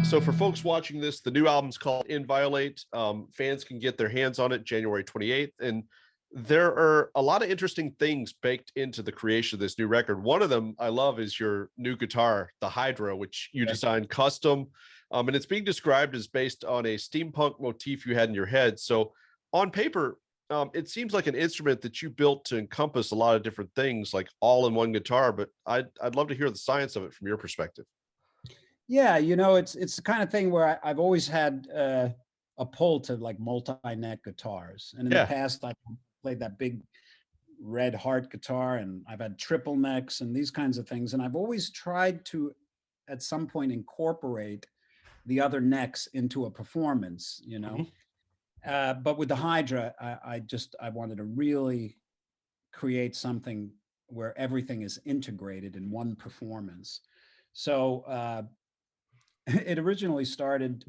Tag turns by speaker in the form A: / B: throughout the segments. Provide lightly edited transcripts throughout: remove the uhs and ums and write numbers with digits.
A: So for folks watching this, the new album's called Inviolate. Fans can get their hands on it January 28th. And there are a lot of interesting things baked into the creation of this new record. One of them I love is your new guitar, the Hydra, which you designed custom. And it's being described as based on a steampunk motif you had in your head. So on paper, it seems like an instrument that you built to encompass a lot of different things, like all in one guitar. But I'd love to hear the science of it from your perspective.
B: Yeah, it's the kind of thing where I've always had a pull to like multi-neck guitars, and in the past I played that big red heart guitar, and I've had triple necks and these kinds of things, and I've always tried to, at some point, incorporate the other necks into a performance, But with the Hydra, I wanted to really create something where everything is integrated in one performance. So it originally started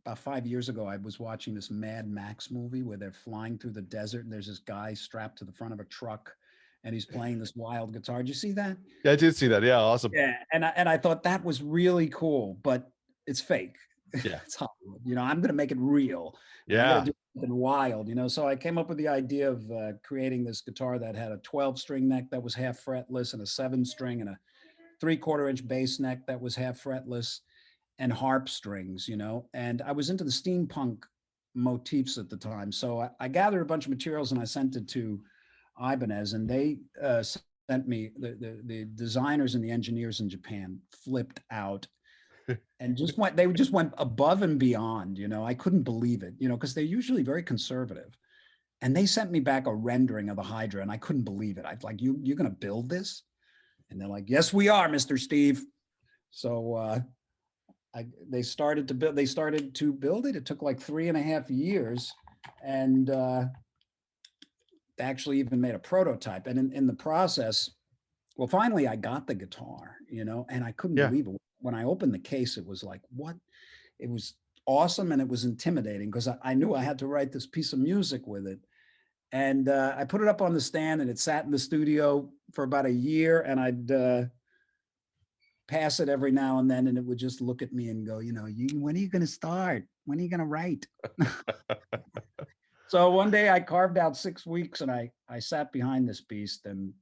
B: about 5 years ago. I was watching this Mad Max movie where they're flying through the desert and there's this guy strapped to the front of a truck and he's playing this wild guitar. Did you see that?
A: Yeah, I did see that. Yeah, awesome.
B: Yeah, and I thought that was really cool, but it's fake.
A: Yeah.
B: It's Hollywood. I'm going to make it real.
A: Yeah.
B: I'm going to do something wild, So I came up with the idea of creating this guitar that had a 12-string neck that was half fretless and a 7-string and a 3/4-inch bass neck that was half fretless and harp strings, and I was into the steampunk motifs at the time. So I gathered a bunch of materials and I sent it to Ibanez, and they sent me, the designers and the engineers in Japan flipped out and they just went above and beyond, I couldn't believe it, because they're usually very conservative. And they sent me back a rendering of the Hydra and I couldn't believe it. I'd like, you're going to build this? And they're like, yes, we are, Mr. Steve. So they started to build it. It took like 3.5 years, and they actually even made a prototype. And in the process, well, finally I got the guitar, and I couldn't believe it. When I opened the case, it was like, what? It was awesome, and it was intimidating because I knew I had to write this piece of music with it. And I put it up on the stand, and it sat in the studio for about a year, and I'd pass it every now and then, and it would just look at me and go, when are you going to start? When are you going to write? So one day I carved out 6 weeks, and I sat behind this beast, and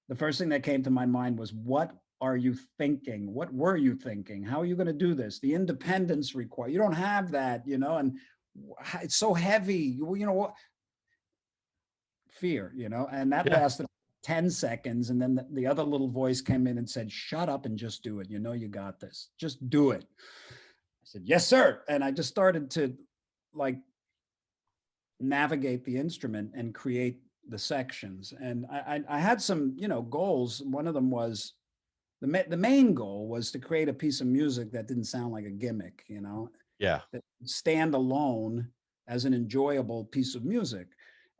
B: the first thing that came to my mind was, what are you thinking? What were you thinking? How are you going to do this? The independence required. You don't have that, and it's so heavy. What? Fear, and that lasted 10 seconds. And then the other little voice came in and said, shut up and just do it. You got this. Just do it. I said, yes, sir. And I just started to like navigate the instrument and create the sections. And I had some, goals. One of them was the main goal was to create a piece of music that didn't sound like a gimmick,
A: Yeah.
B: that stand alone as an enjoyable piece of music.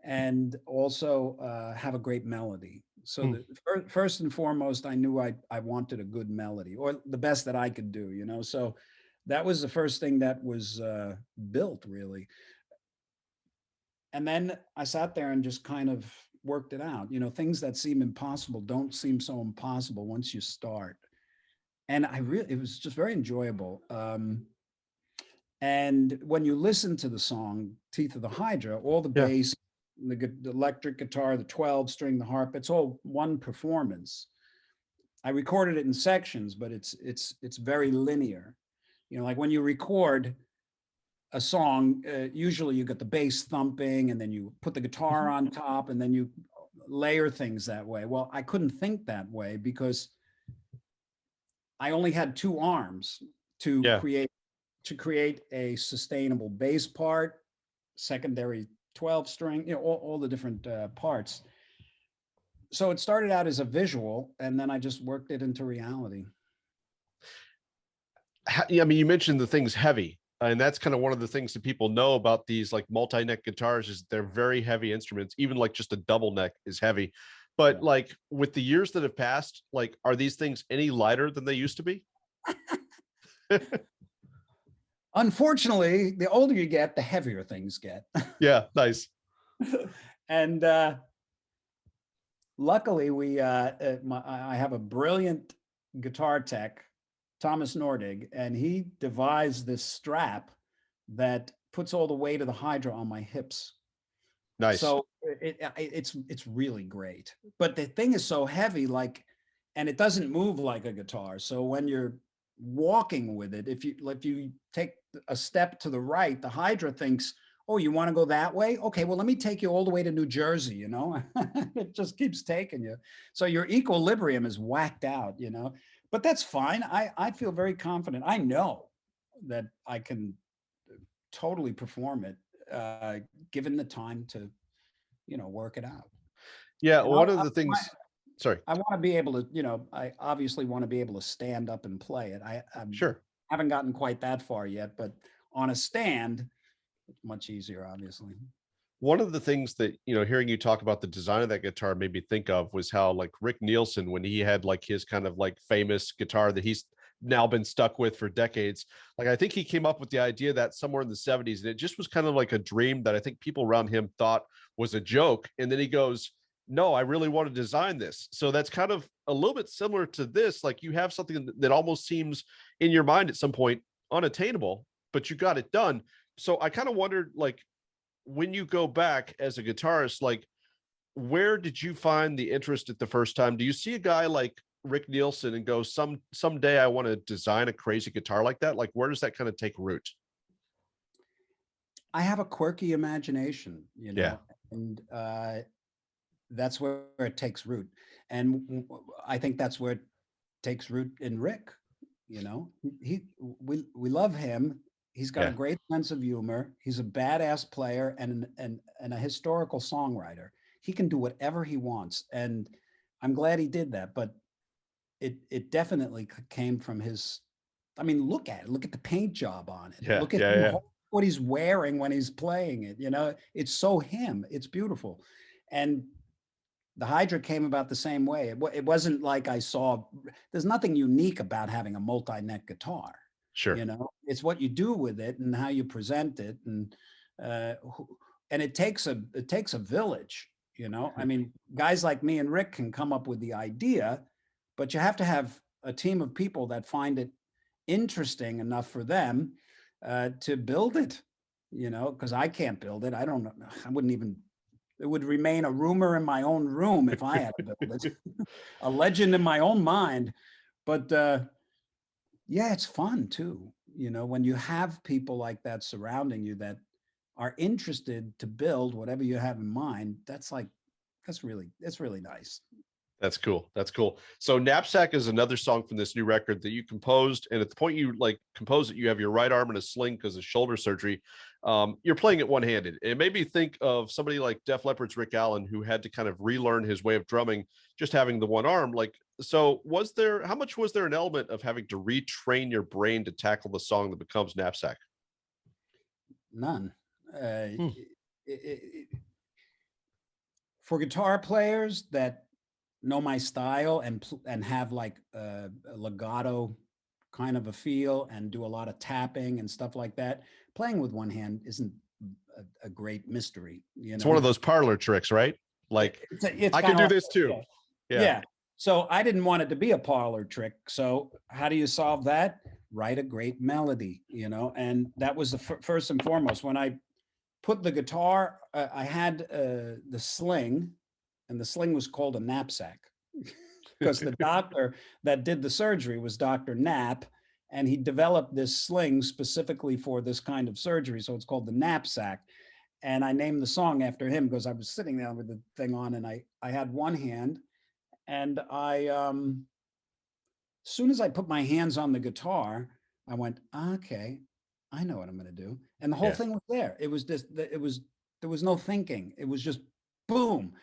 B: And also have a great melody. So first and foremost, I knew I wanted a good melody, or the best that I could do, So that was the first thing that was built, really. And then I sat there and just kind of worked it out. Things that seem impossible don't seem so impossible once you start. And it was just very enjoyable. And when you listen to the song, Teeth of the Hydra, all the bass, the electric guitar, the 12-string, the harp, it's all one performance. I recorded it in sections, but it's very linear. Like when you record a song, usually you get the bass thumping and then you put the guitar on top and then you layer things that way. Well, I couldn't think that way because I only had 2 arms to create a sustainable bass part, secondary 12-string, all the different parts. So it started out as a visual, and then I just worked it into reality.
A: I mean, you mentioned the thing's heavy, and that's kind of one of the things that people know about these like multi-neck guitars is they're very heavy instruments. Even like just a double neck is heavy. But like with the years that have passed, like, are these things any lighter than they used to be?
B: Unfortunately, the older you get, the heavier things get.
A: Yeah, nice.
B: And luckily, I have a brilliant guitar tech, Thomas Nordig, and he devised this strap that puts all the weight of the Hydra on my hips.
A: Nice.
B: So it's really great. But the thing is so heavy, like, and it doesn't move like a guitar. So when you're walking with it, if you take a step to the right, the Hydra thinks, oh, you want to go that way? Okay, well, let me take you all the way to New Jersey, you know? It just keeps taking you. So your equilibrium is whacked out, you know? But that's fine. I feel very confident. I know that I can totally perform it, given the time to, you know, work it out.
A: Yeah,
B: And
A: one of the things, sorry.
B: I want to be able to, you know, I obviously want to be able to stand up and play it. I
A: Sure.
B: haven't gotten quite that far yet, but on a stand, it's much easier, obviously.
A: One of the things that, hearing you talk about the design of that guitar made me think of was how, like, Rick Nielsen, when he had like his kind of like famous guitar that he's now been stuck with for decades, like, I think he came up with the idea that somewhere in the 70s, and it just was kind of like a dream that I think people around him thought was a joke. And then he goes, no, I really want to design this. So that's kind of a little bit similar to this. Like, you have something that almost seems in your mind at some point unattainable, but you got it done. So I kind of wondered, like, when you go back as a guitarist, like, where did you find the interest at the first time? Do you see a guy like Rick Nielsen and go, someday I want to design a crazy guitar like that? Like, where does that kind of take root?
B: I have a quirky imagination, you know,
A: Yeah.
B: and that's where it takes root. And I think that's where it takes root in Rick. You know, we love him. He's got a
A: Yeah.
B: great sense of humor. He's a badass player and a historical songwriter. He can do whatever he wants, and I'm glad he did that. But it definitely came from his. I mean, look at it. Look at the paint job on it.
A: Yeah.
B: Look at
A: Yeah. Yeah.
B: what he's wearing when he's playing it. You know, it's so him. It's beautiful, and the Hydra came about the same way. It wasn't like I saw, there's nothing unique about having a multi-neck guitar.
A: Sure.
B: You know, it's what you do with it and how you present it. Uh, and it takes a village, you know, I mean, guys like me and Rick can come up with the idea, but you have to have a team of people that find it interesting enough for them to build it, you know, because I can't build it. I don't know. I wouldn't even, it would remain a rumor in my own room if I had to build it, a legend in my own mind. But yeah, it's fun too. You know, when you have people like that surrounding you that are interested to build whatever you have in mind, it's really nice.
A: That's cool. That's cool. So Knapsack is another song from this new record that you composed. And at the point you like compose it, you have your right arm in a sling because of shoulder surgery. You're playing it one-handed. It made me think of somebody like Def Leppard's Rick Allen, who had to kind of relearn his way of drumming, just having the one arm. Like, so how much was there an element of having to retrain your brain to tackle the song that becomes Knapsack?
B: None.
A: Hmm.
B: For guitar players that know my style and have like a legato kind of a feel and do a lot of tapping and stuff like that, playing with one hand isn't a great mystery, you know.
A: It's one of those parlor tricks, right? Like,
B: it's
A: I can do this too.
B: Yeah. So I didn't want it to be a parlor trick. So how do you solve that? Write a great melody, you know. And that was the first and foremost. When I put the guitar, I had the sling, and the sling was called a knapsack because the doctor that did the surgery was Dr. Knapp, and he developed this sling specifically for this kind of surgery. So it's called the knapsack. And I named the song after him because I was sitting there with the thing on, and I had one hand, and as soon as I put my hands on the guitar, I went, okay, I know what I'm going to do. And the whole thing was there. It was just, there was no thinking. It was just boom.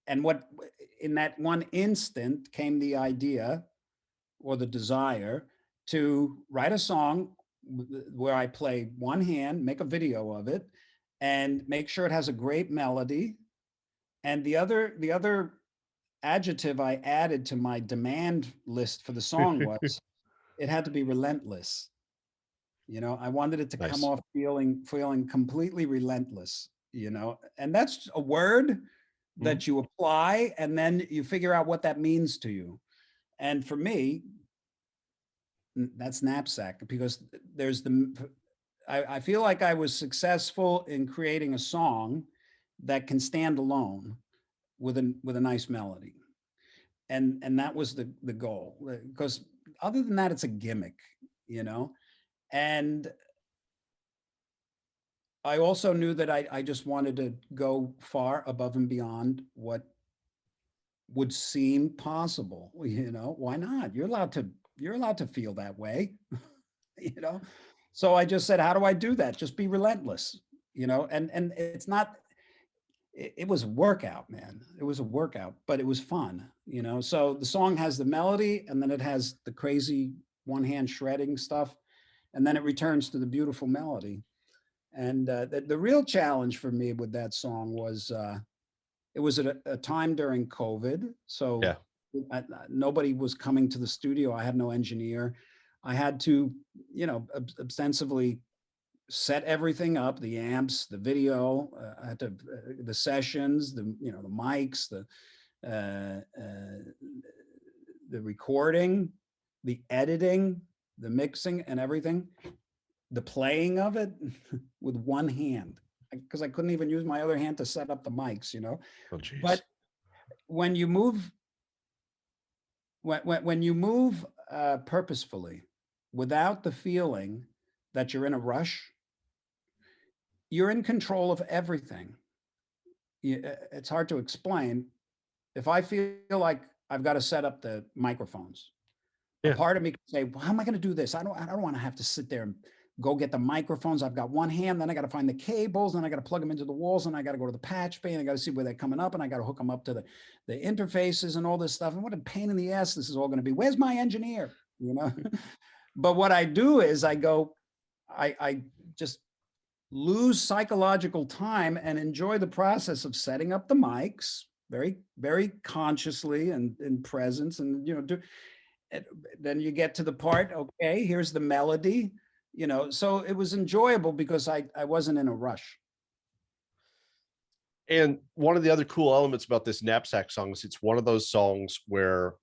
B: And what, in that one instant came the idea or the desire to write a song where I play one hand, make a video of it, and make sure it has a great melody. And the other adjective I added to my demand list for the song was it had to be relentless. You know, I wanted it to come off feeling completely relentless, you know, and that's a word that you apply and then you figure out what that means to you. And for me, That's Knapsack, because there's I feel like I was successful in creating a song that can stand alone with a nice melody. And that was the goal, because other than that, it's a gimmick, you know. And I also knew that I just wanted to go far above and beyond what would seem possible. You know, why not? You're allowed to feel that way, you know. So I just said, how do I do that? Just be relentless, you know. And it's not, it was a workout, man. It was a workout, but it was fun, you know. So the song has the melody, and then it has the crazy one hand shredding stuff, and then it returns to the beautiful melody. And the real challenge for me with that song was, it was at a time during COVID. So
A: Yeah.
B: nobody was coming to the studio. I had no engineer. I had to, you know, ostensibly set everything up, the amps, the video, I had to, the sessions, the mics, the recording, the editing, the mixing and everything, the playing of it with one hand, because I couldn't even use my other hand to set up the mics, you know.
A: Oh, geez.
B: But when you move, when you move purposefully, without the feeling that you're in a rush, you're in control of everything. It's hard to explain. If I feel like I've got to set up the microphones, a
A: Yeah.
B: part of me can say, well, how am I going to do this? I don't want to have to sit there and go get the microphones. I've got one hand, then I got to find the cables, then I got to plug them into the walls, and I got to go to the patch bay, and I got to see where they're coming up, and I got to hook them up to the interfaces and all this stuff. And what a pain in the ass this is all going to be. Where's my engineer? You know? But what I do is I just lose psychological time and enjoy the process of setting up the mics very, very consciously and in presence, and, you know, then you get to the part, okay, here's the melody, you know. So it was enjoyable because I wasn't in a rush.
A: And one of the other cool elements about this Knapsack song is it's one of those songs where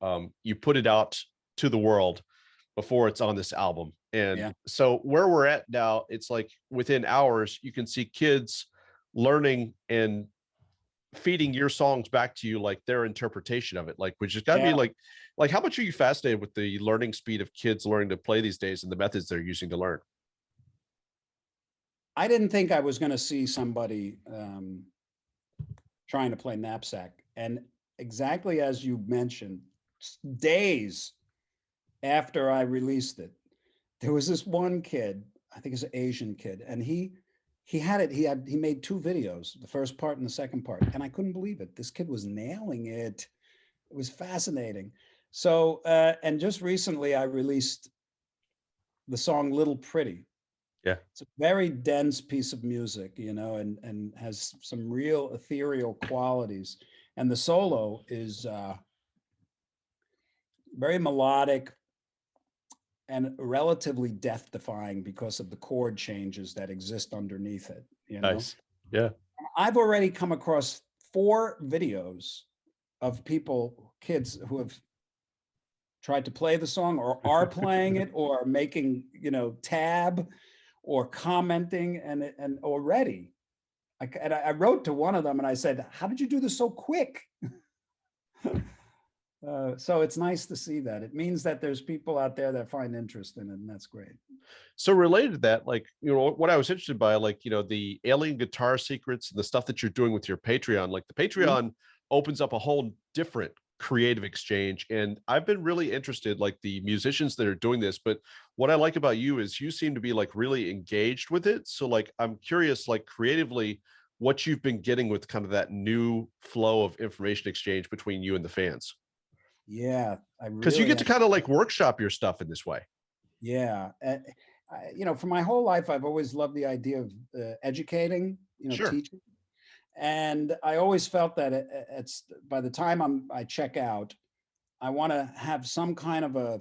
A: you put it out to the world before it's on this album. And
B: Yeah.
A: so where we're at now, it's like within hours, you can see kids learning and feeding your songs back to you, like their interpretation of it, like, which has got to be
B: Yeah.
A: like, how much are you fascinated with the learning speed of kids learning to play these days and the methods they're using to learn?
B: I didn't think I was going to see somebody trying to play Knapsack. And exactly as you mentioned, days after I released it, there was this one kid, I think it's an Asian kid, and he had it. He made two videos, the first part and the second part, and I couldn't believe it. This kid was nailing it. It was fascinating. So, and just recently I released the song Little Pretty.
A: Yeah.
B: It's a very dense piece of music, you know, and has some real ethereal qualities. And the solo is very melodic and relatively death defying because of the chord changes that exist underneath it, you know.
A: Nice. Yeah.
B: I've already come across 4 videos of people, kids who have tried to play the song or are playing it or making, you know, tab or commenting, and already I wrote to one of them and I said, how did you do this so quick? So it's nice to see that. It means that there's people out there that find interest in it, and that's great.
A: So related to that, like, you know, what I was interested by, like, you know, the alien guitar secrets and the stuff that you're doing with your Patreon, like the Patreon opens up a whole different creative exchange. And I've been really interested, like the musicians that are doing this, but what I like about you is you seem to be like really engaged with it. So like, I'm curious, like creatively, what you've been getting with kind of that new flow of information exchange between you and the fans.
B: Yeah, I
A: Because you
B: really
A: get to
B: am.
A: kind of like workshop your stuff in this way.
B: Yeah. You know, for my whole life, I've always loved the idea of educating, you know,
A: Sure.
B: teaching. And I always felt that it's by the time I check out, I want to have some kind of a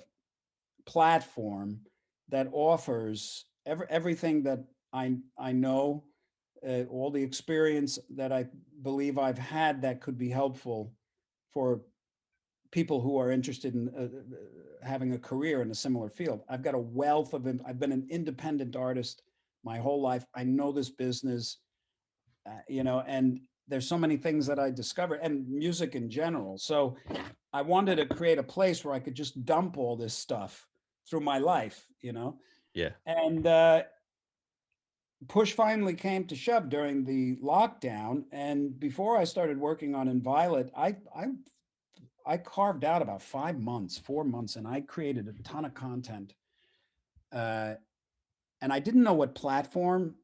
B: platform that offers everything that I know, all the experience that I believe I've had that could be helpful for people who are interested in having a career in a similar field. I've got a wealth of, I've been an independent artist my whole life. I know this business, you know, and there's so many things that I discovered, and music in general. So I wanted to create a place where I could just dump all this stuff through my life, you know.
A: Yeah.
B: And push finally came to shove during the lockdown. And before I started working on Inviolate, I carved out about 5 months, 4 months, and I created a ton of content. And I didn't know what platform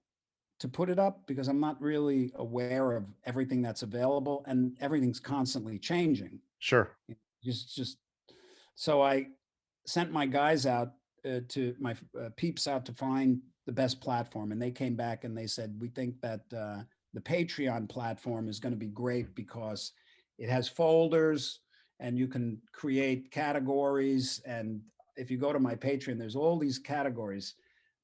B: to put it up because I'm not really aware of everything that's available, and everything's constantly changing.
A: Sure.
B: Just so I sent my guys out to my peeps out to find the best platform, and they came back and they said, we think that the Patreon platform is going to be great because it has folders and you can create categories. And if you go to my Patreon, there's all these categories.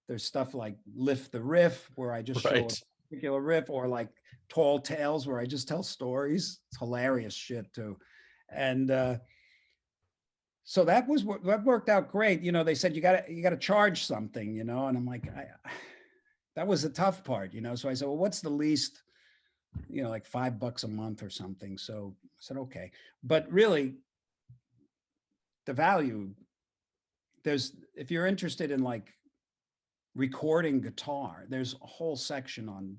B: There's stuff like Lift the Riff, where I just show a particular riff, or like Tall Tales, where I just tell stories. It's hilarious shit too. And so that worked out great. You know, they said you gotta charge something, you know, and I'm like, that was the tough part, you know. So I said, well, what's the least, you know, like $5 a month or something. So I said, okay. But really, the value, if you're interested in like recording guitar, there's a whole section on,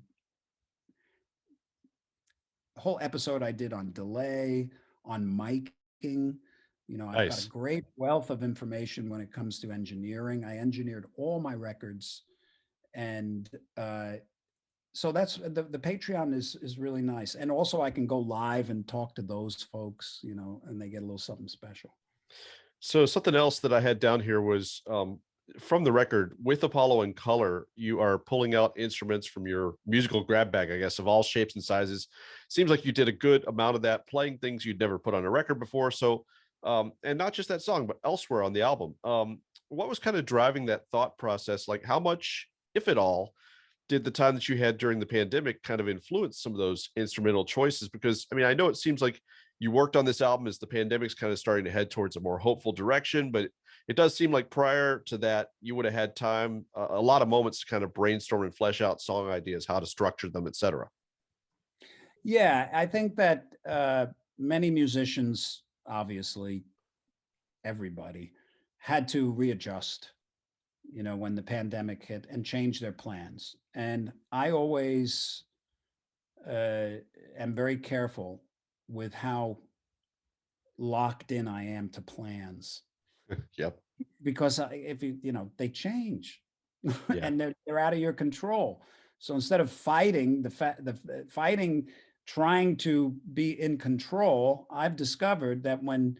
B: a whole episode I did on delay, on miking. You know, I've got a great wealth of information when it comes to engineering. I engineered all my records. And so that's the Patreon is really nice. And also I can go live and talk to those folks, you know, and they get a little something special.
A: So something else that I had down here was from the record, with Apollo in Color, you are pulling out instruments from your musical grab bag, I guess, of all shapes and sizes. Seems like you did a good amount of that, playing things you'd never put on a record before. So, and not just that song, but elsewhere on the album. What was kind of driving that thought process? Like, how much, if at all, did the time that you had during the pandemic kind of influence some of those instrumental choices? Because, I mean, I know it seems like you worked on this album as the pandemic's kind of starting to head towards a more hopeful direction, but it does seem like prior to that, you would have had time, a lot of moments to kind of brainstorm and flesh out song ideas, how to structure them, etc.
B: Yeah, I think that many musicians, obviously, everybody, had to readjust, you know, when the pandemic hit, and change their plans. And I always am very careful with how locked in I am to plans.
A: Yep.
B: Because if you know, they change
A: Yeah.
B: and they're out of your control. So instead of fighting fighting, trying to be in control, I've discovered that when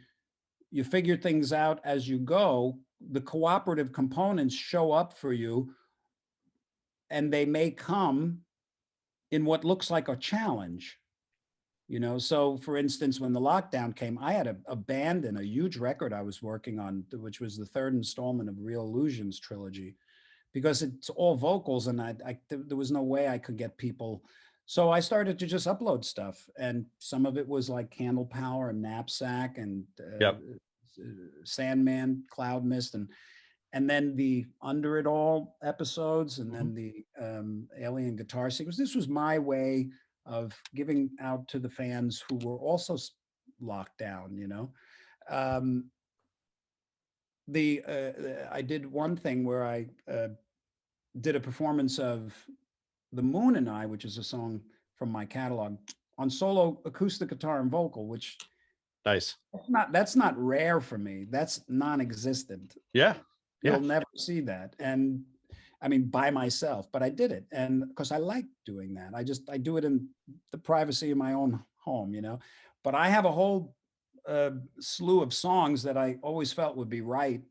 B: you figure things out as you go, the cooperative components show up for you, and they may come in what looks like a challenge. You know, so for instance, when the lockdown came, I had to abandon a huge record I was working on, which was the third installment of Real Illusions trilogy, because it's all vocals, and there was no way I could get people. So I started to just upload stuff, and some of it was like Candle Power and Knapsack and
A: Yep.
B: Sandman, Cloud Mist, and then the Under It All episodes, and then the Alien guitar sequence. This was my way of giving out to the fans who were also locked down, you know. I did one thing where I did a performance of The Moon and I, which is a song from my catalog, on solo acoustic guitar and vocal, which
A: Nice.
B: That's not rare for me. That's non-existent.
A: Yeah.
B: You'll never see that. And I mean, by myself, but I did it. And because I like doing that, I do it in the privacy of my own home, you know. But I have a whole slew of songs that I always felt would be right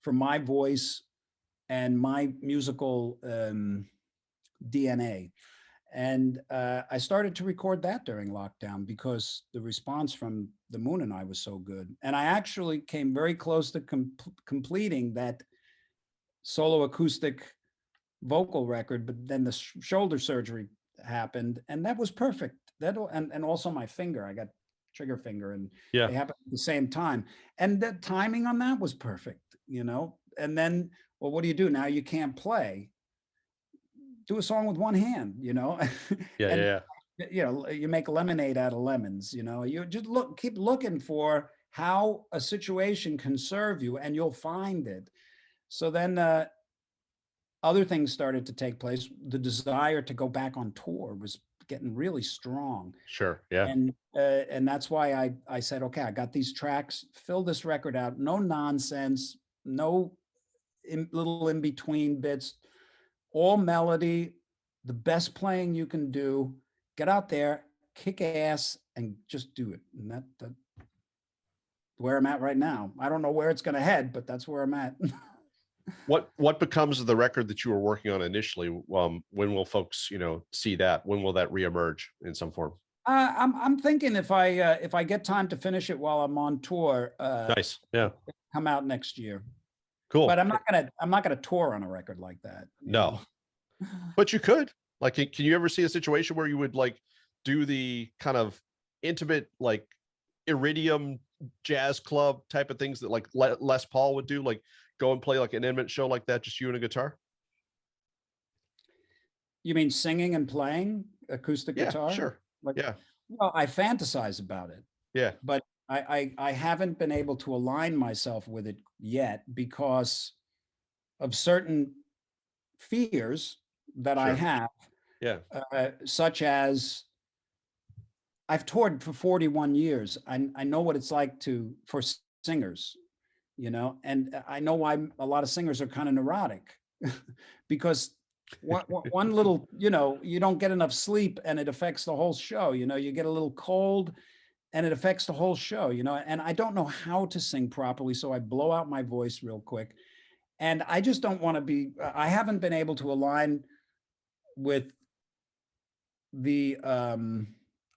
B: for my voice and my musical DNA. And I started to record that during lockdown because the response from The Moon and I was so good. And I actually came very close to completing that solo acoustic vocal record, but then the shoulder surgery happened, and that was perfect. And also my finger, I got trigger finger, and
A: Yeah.
B: they happened at the same time. And the timing on that was perfect, you know? And then, well, what do you do? Now you can't play. Do a song with one hand, you know?
A: Yeah.
B: And,
A: Yeah.
B: you know, you make lemonade out of lemons, you know? You just keep looking for how a situation can serve you, and you'll find it. So then other things started to take place. The desire to go back on tour was getting really strong.
A: Sure. Yeah.
B: And that's why I said, okay, I got these tracks, fill this record out, no nonsense, no little in between bits, all melody, the best playing you can do. Get out there, kick ass, and just do it. And that's where I'm at right now. I don't know where it's going to head, but that's where I'm at.
A: What becomes of the record that you were working on initially? When will folks, see that? When will that reemerge in some form?
B: I'm thinking if I get time to finish it while I'm on tour,
A: Nice. Yeah.
B: come out next year.
A: Cool.
B: But I'm not gonna tour on a record like that.
A: No, but you could. Like, can you ever see a situation where you would like do the kind of intimate, like Iridium jazz club type of things that like Les Paul would do, like go and play like an intimate show like that, just you and a guitar?
B: You mean singing and playing acoustic guitar?
A: Sure.
B: Like,
A: Yeah.
B: well, I fantasize about it.
A: Yeah.
B: But I haven't been able to align myself with it yet because of certain fears that I
A: Sure.
B: have,
A: Yeah.
B: such as I've toured for 41 years. I know what it's like for singers, you know, and I know why a lot of singers are kind of neurotic because one little, you know, you don't get enough sleep and it affects the whole show. You know, you get a little cold and it affects the whole show, you know, and I don't know how to sing properly. So I blow out my voice real quick. And I just don't want to I haven't been able to align with the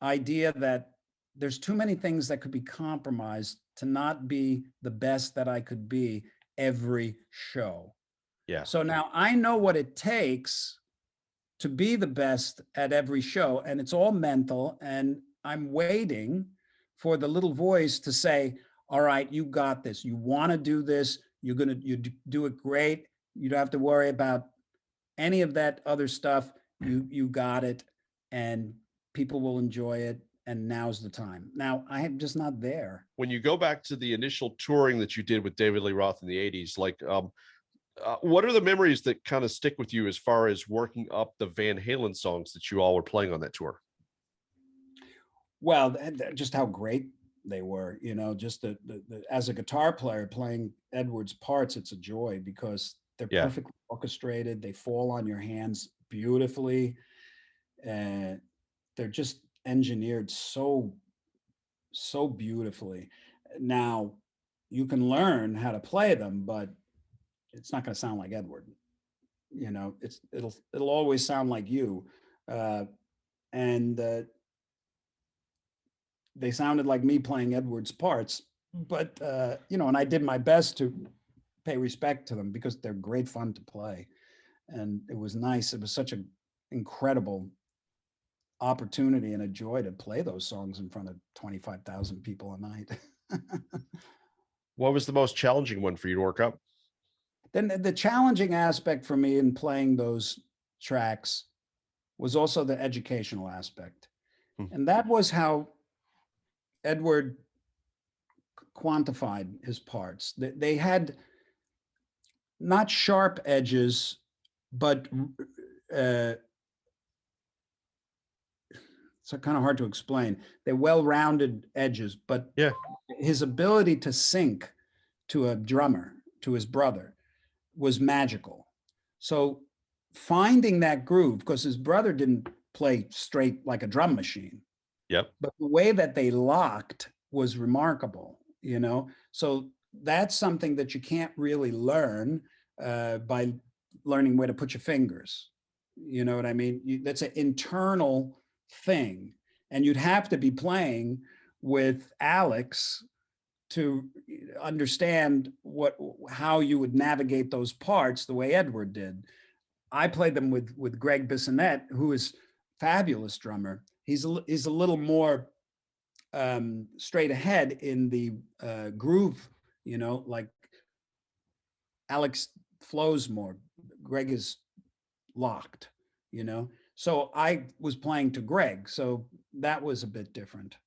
B: idea that there's too many things that could be compromised to not be the best that I could be every show.
A: Yeah.
B: So now I know what it takes to be the best at every show, and it's all mental. And I'm waiting for the little voice to say, all right, you got this. You want to do this. You do it great. You don't have to worry about any of that other stuff. You got it, and people will enjoy it. And now's the time. Now I am just not there.
A: When you go back to the initial touring that you did with David Lee Roth in the 80s, like, what are the memories that kind of stick with you as far as working up the Van Halen songs that you all were playing on that tour?
B: Well, just how great they were, you know, just as a guitar player playing Edward's parts, it's a joy because they're perfectly orchestrated. They fall on your hands beautifully. And they're just engineered so beautifully. Now you can learn how to play them, but it's not going to sound like Edward. You know, it'll always sound like you. And they sounded like me playing Edward's parts, but you know, and I did my best to pay respect to them because they're great fun to play. And it was nice. It was such an incredible opportunity and a joy to play those songs in front of 25,000 people a night.
A: What was the most challenging one for you to work up?
B: Then the challenging aspect for me in playing those tracks was also the educational aspect. And that was how Edward quantified his parts. They had not sharp edges, but it's kind of hard to explain. They're well-rounded edges, but his ability to sync to a drummer, to his brother, was magical. So finding that groove, because his brother didn't play straight like a drum machine.
A: Yep.
B: But the way that they locked was remarkable, you know? So that's something that you can't really learn by learning where to put your fingers. You know what I mean? That's an internal thing. And you'd have to be playing with Alex to understand how you would navigate those parts the way Edward did. I played them with Greg Bissonette, who is a fabulous drummer. He's a little more straight ahead in the groove, like Alex flows more, Greg is locked, So I was playing to Greg, so that was a bit different.